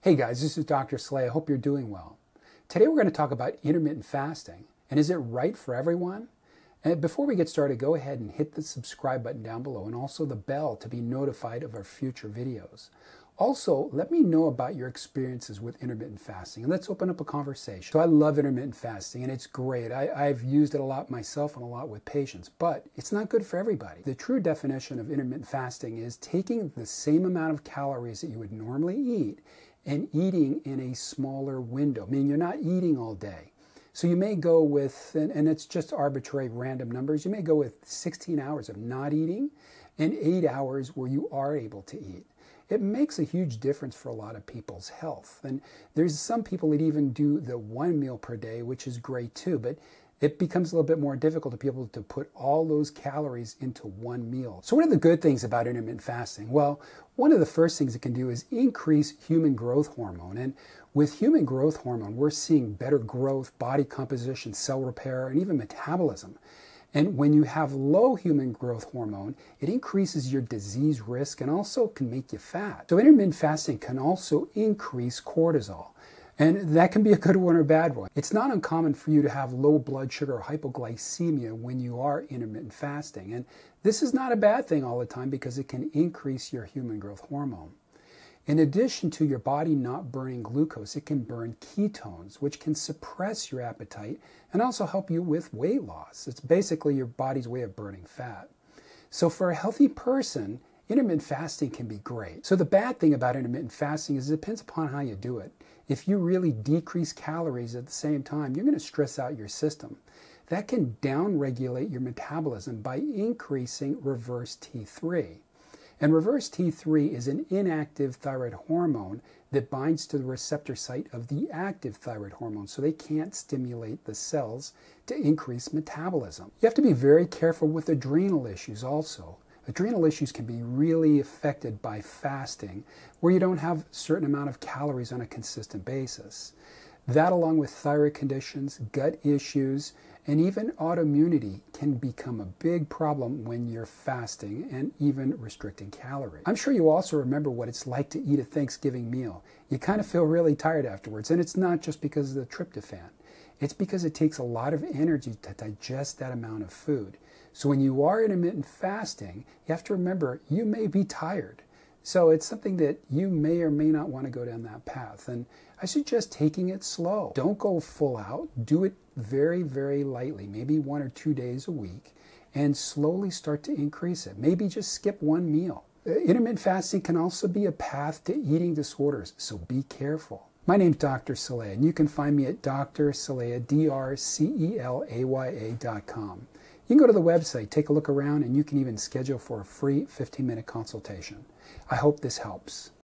Hey guys, this is Dr. Celaya. I hope you're doing well. Today we're going to talk about intermittent fasting, and is it right for everyone? And before we get started, go ahead and hit the subscribe button down below and also the bell to be notified of our future videos. Also, let me know about your experiences with intermittent fasting, and let's open up a conversation. So I love intermittent fasting, and it's great. I've used it a lot myself and a lot with patients, but it's not good for everybody. The true definition of intermittent fasting is taking the same amount of calories that you would normally eat and eating in a smaller window, meaning you're not eating all day. So you may go with, and it's just arbitrary random numbers, you may go with 16 hours of not eating and 8 hours where you are able to eat. It makes a huge difference for a lot of people's health. And there's some people that even do the 1 meal per day, which is great too, but it becomes a little bit more difficult to be able to put all those calories into one meal. So what are the good things about intermittent fasting? Well, one of the first things it can do is increase human growth hormone. And with human growth hormone, we're seeing better growth, body composition, cell repair, and even metabolism. And when you have low human growth hormone, it increases your disease risk and also can make you fat. So intermittent fasting can also increase cortisol. And that can be a good one or a bad one. It's not uncommon for you to have low blood sugar or hypoglycemia when you are intermittent fasting. And this is not a bad thing all the time because it can increase your human growth hormone. In addition to your body not burning glucose, it can burn ketones, which can suppress your appetite and also help you with weight loss. It's basically your body's way of burning fat. So for a healthy person, intermittent fasting can be great. So the bad thing about intermittent fasting is it depends upon how you do it. If you really decrease calories at the same time, you're going to stress out your system. That can downregulate your metabolism by increasing reverse T3. And reverse T3 is an inactive thyroid hormone that binds to the receptor site of the active thyroid hormone, so they can't stimulate the cells to increase metabolism. You have to be very careful with adrenal issues also. Adrenal issues can be really affected by fasting, where you don't have a certain amount of calories on a consistent basis. That, along with thyroid conditions, gut issues, and even autoimmunity can become a big problem when you're fasting and even restricting calories. I'm sure you also remember what it's like to eat a Thanksgiving meal. You kind of feel really tired afterwards, and it's not just because of the tryptophan. It's because it takes a lot of energy to digest that amount of food. So when you are intermittent fasting, you have to remember you may be tired. So it's something that you may or may not want to go down that path. And I suggest taking it slow. Don't go full out. Do it very, very lightly, maybe 1 or 2 days a week, and slowly start to increase it. Maybe just skip one meal. Intermittent fasting can also be a path to eating disorders, so be careful. My name's Dr. Celaya, and you can find me at drcelaya, drcelaya.com. You can go to the website, take a look around, and you can even schedule for a free 15-minute consultation. I hope this helps.